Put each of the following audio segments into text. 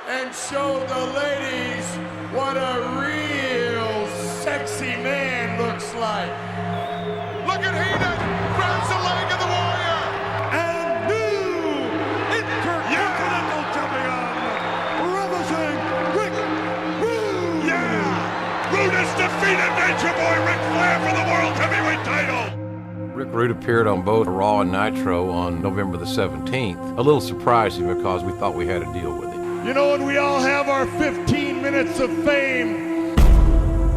and show the ladies what a real sexy man looks like. Look at Heenan, grabs the leg of the Warrior. And new Intercontinental Champion, ravishing Rick Rude. Yeah, Rude has defeated Nature Boy Ric Flair for the World Heavyweight title. Rick Rude appeared on both Raw and Nitro on November the 17th. A little surprising because we thought we had a deal with it. You know, and we all have our 15 minutes of fame.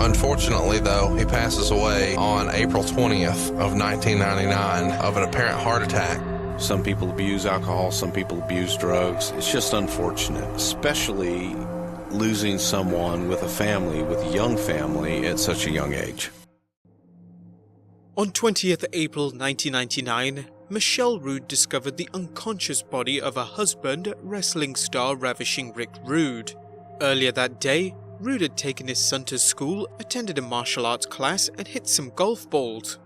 Unfortunately, though, he passes away on April 20th of 1999 of an apparent heart attack. Some people abuse alcohol, some people abuse drugs. It's just unfortunate, especially losing someone with a family, with a young family at such a young age. On 20th April 1999, Michelle Rude discovered the unconscious body of her husband, wrestling star Ravishing Rick Rude. Earlier that day, Rude had taken his son to school, attended a martial arts class, and hit some golf balls.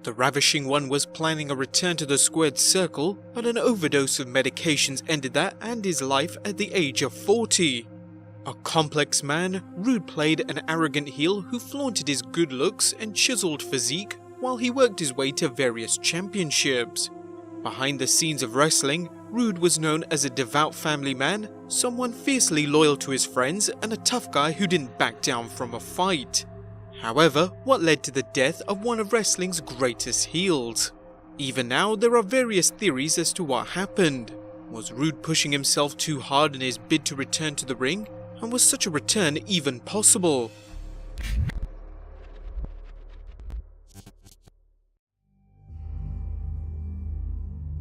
The Ravishing One was planning a return to the squared circle, but an overdose of medications ended that and his life at the age of 40. A complex man, Rude played an arrogant heel who flaunted his good looks and chiseled physique while he worked his way to various championships. Behind the scenes of wrestling, Rude was known as a devout family man, someone fiercely loyal to his friends, and a tough guy who didn't back down from a fight. However, what led to the death of one of wrestling's greatest heels? Even now, there are various theories as to what happened. Was Rude pushing himself too hard in his bid to return to the ring? And was such a return even possible?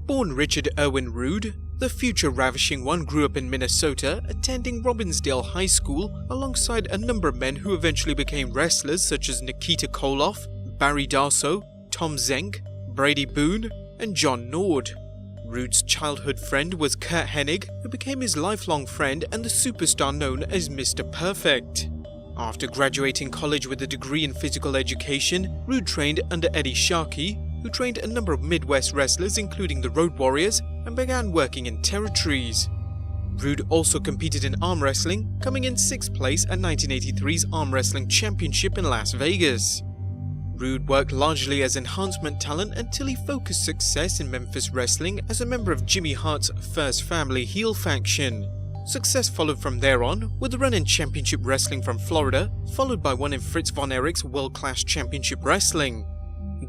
Born Richard Irwin Rude, the future Ravishing One grew up in Minnesota, attending Robbinsdale High School alongside a number of men who eventually became wrestlers such as Nikita Koloff, Barry Darsow, Tom Zenk, Brady Boone, and John Nord. Rude's childhood friend was Kurt Hennig, who became his lifelong friend and the superstar known as Mr. Perfect. After graduating college with a degree in physical education, Rude trained under Eddie Sharkey, who trained a number of Midwest wrestlers including the Road Warriors, and began working in territories. Rude also competed in arm wrestling, coming in 6th place at 1983's Arm Wrestling Championship in Las Vegas. Rude worked largely as enhancement talent until he focused success in Memphis wrestling as a member of Jimmy Hart's First Family heel faction. Success followed from there on, with a run in Championship Wrestling from Florida, followed by one in Fritz Von Erich's World Class Championship Wrestling.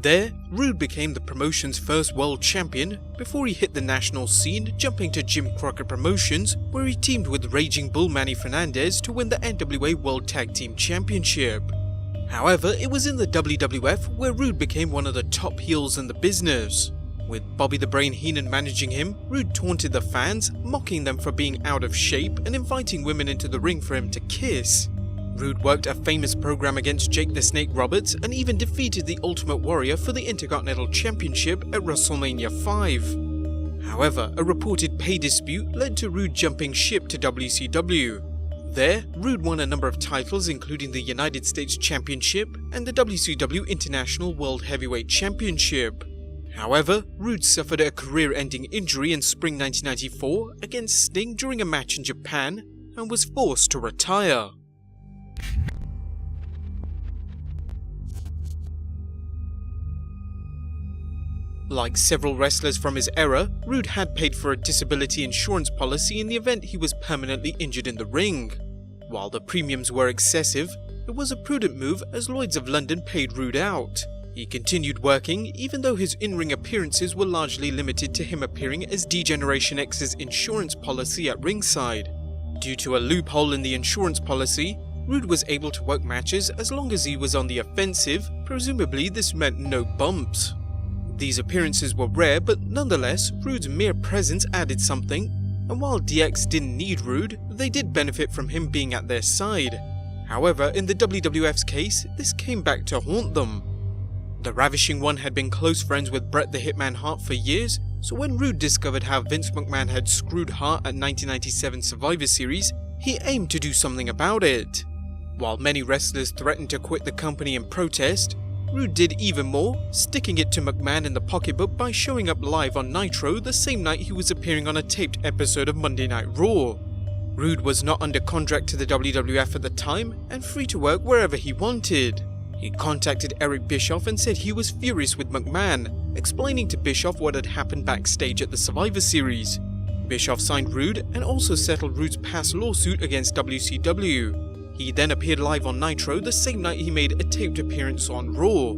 There, Rude became the promotion's first world champion before he hit the national scene, jumping to Jim Crockett Promotions, where he teamed with Raging Bull Manny Fernandez to win the NWA World Tag Team Championship. However, it was in the WWF where Rude became one of the top heels in the business. With Bobby the Brain Heenan managing him, Rude taunted the fans, mocking them for being out of shape and inviting women into the ring for him to kiss. Rude worked a famous program against Jake the Snake Roberts and even defeated the Ultimate Warrior for the Intercontinental Championship at WrestleMania 5. However, a reported pay dispute led to Rude jumping ship to WCW. There, Rude won a number of titles including the United States Championship and the WCW International World Heavyweight Championship. However, Rude suffered a career-ending injury in spring 1994 against Sting during a match in Japan and was forced to retire. Like several wrestlers from his era, Rude had paid for a disability insurance policy in the event he was permanently injured in the ring. While the premiums were excessive, it was a prudent move as Lloyd's of London paid Rude out. He continued working even though his in-ring appearances were largely limited to him appearing as D-Generation X's insurance policy at ringside. Due to a loophole in the insurance policy, Rude was able to work matches as long as he was on the offensive, presumably this meant no bumps. These appearances were rare, but nonetheless, Rude's mere presence added something, and while DX didn't need Rude, they did benefit from him being at their side. However, in the WWF's case, this came back to haunt them. The Ravishing One had been close friends with Bret the Hitman Hart for years, so when Rude discovered how Vince McMahon had screwed Hart at 1997 Survivor Series, he aimed to do something about it. While many wrestlers threatened to quit the company in protest, Rude did even more, sticking it to McMahon in the pocketbook by showing up live on Nitro the same night he was appearing on a taped episode of Monday Night Raw. Rude was not under contract to the WWF at the time and free to work wherever he wanted. He contacted Eric Bischoff and said he was furious with McMahon, explaining to Bischoff what had happened backstage at the Survivor Series. Bischoff signed Rude and also settled Rude's past lawsuit against WCW. He then appeared live on Nitro the same night he made a taped appearance on Raw.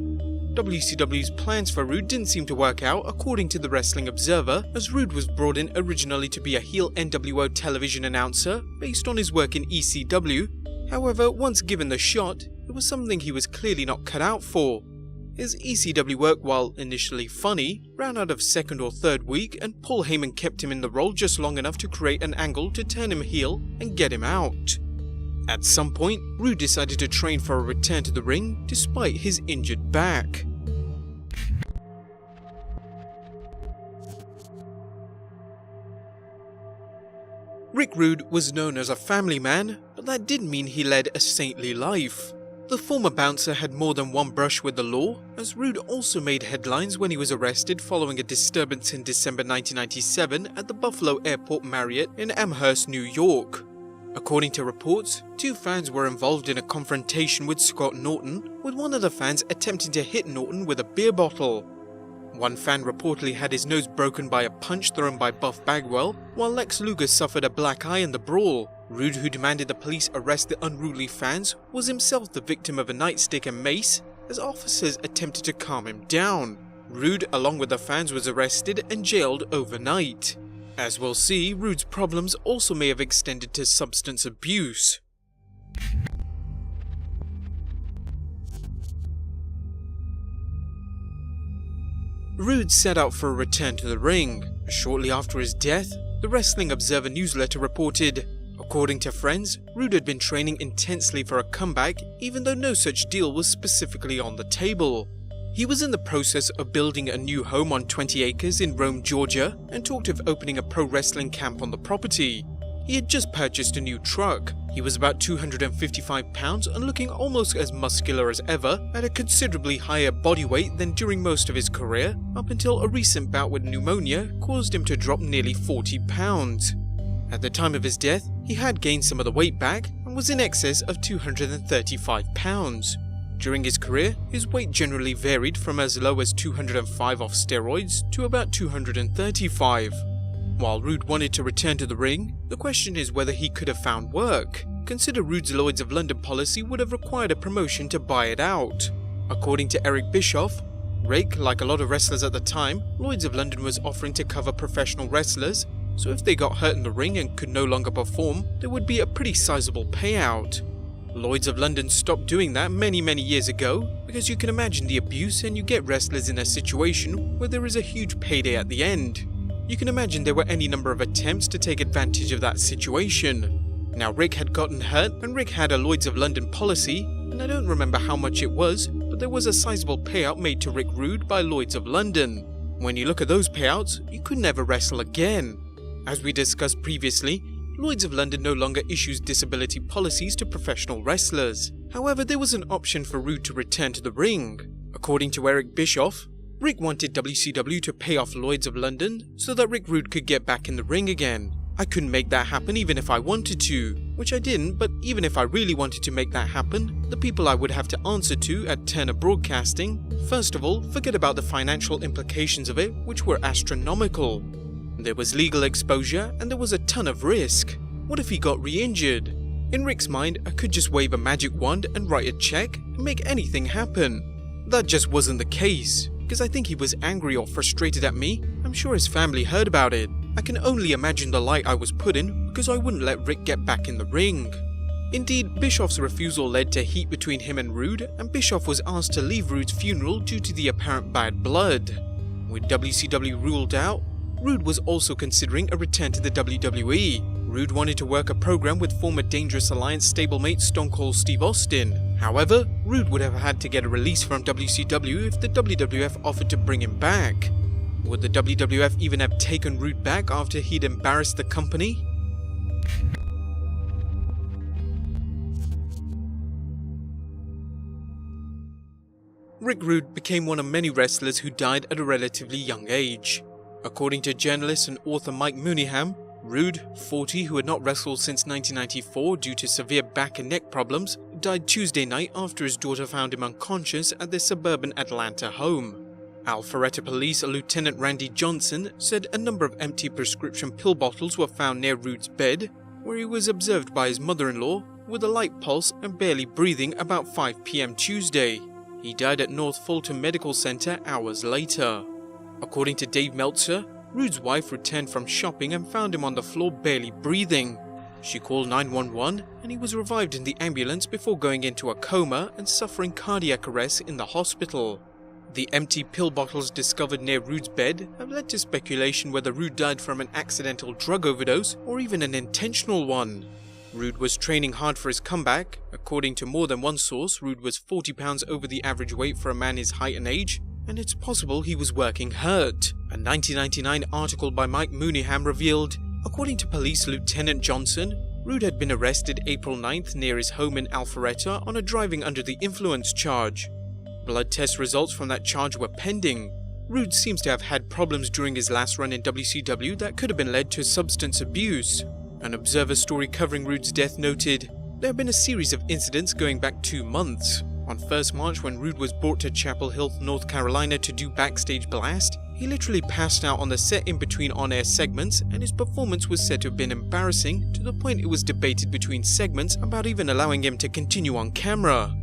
WCW's plans for Rude didn't seem to work out according to the Wrestling Observer, as Rude was brought in originally to be a heel NWO television announcer based on his work in ECW. However, once given the shot, it was something he was clearly not cut out for. His ECW work, while initially funny, ran out of second or third week, and Paul Heyman kept him in the role just long enough to create an angle to turn him heel and get him out. At some point, Rude decided to train for a return to the ring despite his injured back. Rick Rude was known as a family man, but that didn't mean he led a saintly life. The former bouncer had more than one brush with the law, as Rude also made headlines when he was arrested following a disturbance in December 1997 at the Buffalo Airport Marriott in Amherst, New York. According to reports, two fans were involved in a confrontation with Scott Norton, with one of the fans attempting to hit Norton with a beer bottle. One fan reportedly had his nose broken by a punch thrown by Buff Bagwell, while Lex Luger suffered a black eye in the brawl. Rude, who demanded the police arrest the unruly fans, was himself the victim of a nightstick and mace, as officers attempted to calm him down. Rude, along with the fans, was arrested and jailed overnight. As we'll see, Rude's problems also may have extended to substance abuse. Rude set out for a return to the ring. Shortly after his death, the Wrestling Observer newsletter reported, according to friends, Rude had been training intensely for a comeback, even though no such deal was specifically on the table. He was in the process of building a new home on 20 acres in Rome, Georgia, and talked of opening a pro wrestling camp on the property. He had just purchased a new truck. He was about 255 pounds and looking almost as muscular as ever, at a considerably higher body weight than during most of his career, up until a recent bout with pneumonia caused him to drop nearly 40 pounds. At the time of his death, he had gained some of the weight back and was in excess of 235 pounds. During his career, his weight generally varied from as low as 205 off steroids to about 235. While Rude wanted to return to the ring, the question is whether he could have found work. Consider Rude's Lloyd's of London policy would have required a promotion to buy it out. According to Eric Bischoff, Rick, like a lot of wrestlers at the time, Lloyd's of London was offering to cover professional wrestlers, so if they got hurt in the ring and could no longer perform, there would be a pretty sizable payout. Lloyd's of London stopped doing that many years ago, because you can imagine the abuse and you get wrestlers in a situation where there is a huge payday at the end. You can imagine there were any number of attempts to take advantage of that situation. Now Rick had gotten hurt and Rick had a Lloyd's of London policy, and I don't remember how much it was, but there was a sizable payout made to Rick Rude by Lloyd's of London. When you look at those payouts, you could never wrestle again. As we discussed previously, Lloyd's of London no longer issues disability policies to professional wrestlers. However, there was an option for Rude to return to the ring. According to Eric Bischoff, Rick wanted WCW to pay off Lloyd's of London so that Rick Rude could get back in the ring again. I couldn't make that happen even if I wanted to, which I didn't, but even if I really wanted to make that happen, the people I would have to answer to at Turner Broadcasting, first of all, forget about the financial implications of it, which were astronomical. There was legal exposure and there was a ton of risk. What if he got re-injured? In Rick's mind, I could just wave a magic wand and write a check and make anything happen. That just wasn't the case, because I think he was angry or frustrated at me. I'm sure his family heard about it. I can only imagine the light I was put in, because I wouldn't let Rick get back in the ring. Indeed, Bischoff's refusal led to heat between him and Rude, and Bischoff was asked to leave Rude's funeral due to the apparent bad blood. With WCW ruled out, Rude was also considering a return to the WWE. Rude wanted to work a program with former Dangerous Alliance stablemate Stone Cold Steve Austin. However, Rude would have had to get a release from WCW if the WWF offered to bring him back. Would the WWF even have taken Rude back after he'd embarrassed the company? Rick Rude became one of many wrestlers who died at a relatively young age. According to journalist and author Mike Mooneyham, Rude, 40, who had not wrestled since 1994 due to severe back and neck problems, died Tuesday night after his daughter found him unconscious at their suburban Atlanta home. Alpharetta Police Lieutenant Randy Johnson said a number of empty prescription pill bottles were found near Rude's bed, where he was observed by his mother-in-law with a light pulse and barely breathing about 5 p.m. Tuesday. He died at North Fulton Medical Center hours later. According to Dave Meltzer, Rude's wife returned from shopping and found him on the floor barely breathing. She called 911 and he was revived in the ambulance before going into a coma and suffering cardiac arrest in the hospital. The empty pill bottles discovered near Rude's bed have led to speculation whether Rude died from an accidental drug overdose or even an intentional one. Rude was training hard for his comeback. According to more than one source, Rude was 40 pounds over the average weight for a man his height and age, and it's possible he was working hurt. A 1999 article by Mike Mooneyham revealed, according to Police Lieutenant Johnson, Rude had been arrested April 9th near his home in Alpharetta on a driving under the influence charge. Blood test results from that charge were pending. Rude seems to have had problems during his last run in WCW that could have been led to substance abuse. An Observer story covering Rude's death noted, there have been a series of incidents going back 2 months. On 1st March, when Rude was brought to Chapel Hill, North Carolina to do Backstage Blast, he literally passed out on the set in between on-air segments, and his performance was said to have been embarrassing to the point it was debated between segments about even allowing him to continue on camera.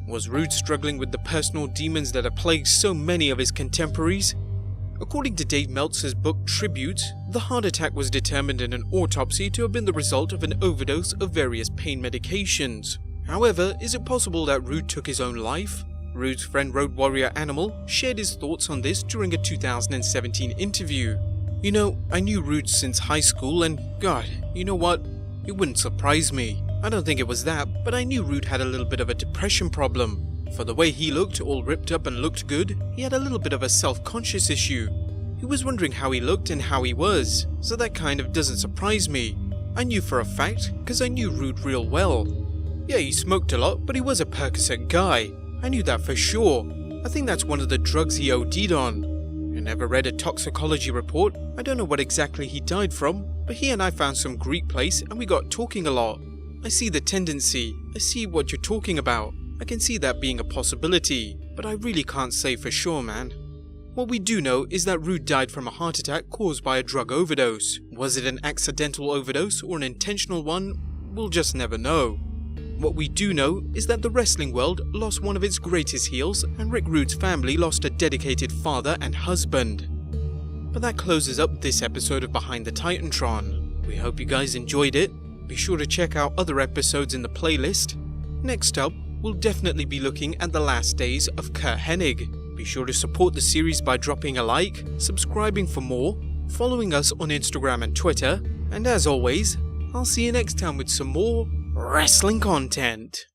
Was Rude struggling with the personal demons that have plagued so many of his contemporaries? According to Dave Meltzer's book Tribute, the heart attack was determined in an autopsy to have been the result of an overdose of various pain medications. However, is it possible that Rude took his own life? Rude's friend Road Warrior Animal shared his thoughts on this during a 2017 interview. You know, I knew Rude since high school and God, you know what? It wouldn't surprise me. I don't think it was that, but I knew Rude had a little bit of a depression problem. For the way he looked, all ripped up and looked good, he had a little bit of a self-conscious issue. He was wondering how he looked and how he was, so that kind of doesn't surprise me. I knew for a fact, because I knew Rude real well. Yeah, he smoked a lot, but he was a Percocet guy. I knew that for sure. I think that's one of the drugs he OD'd on. I never read a toxicology report. I don't know what exactly he died from, but he and I found some Greek place and we got talking a lot. I see the tendency. I see what you're talking about. I can see that being a possibility, but I really can't say for sure, man. What we do know is that Rude died from a heart attack caused by a drug overdose. Was it an accidental overdose or an intentional one? We'll just never know. What we do know is that the wrestling world lost one of its greatest heels, and Rick Rude's family lost a dedicated father and husband. But that closes up this episode of Behind the Titantron. We hope you guys enjoyed it. Be sure to check out other episodes in the playlist. Next up, we'll definitely be looking at the last days of Kurt Hennig. Be sure to support the series by dropping a like, subscribing for more, following us on Instagram and Twitter, and as always, I'll see you next time with some more wrestling content.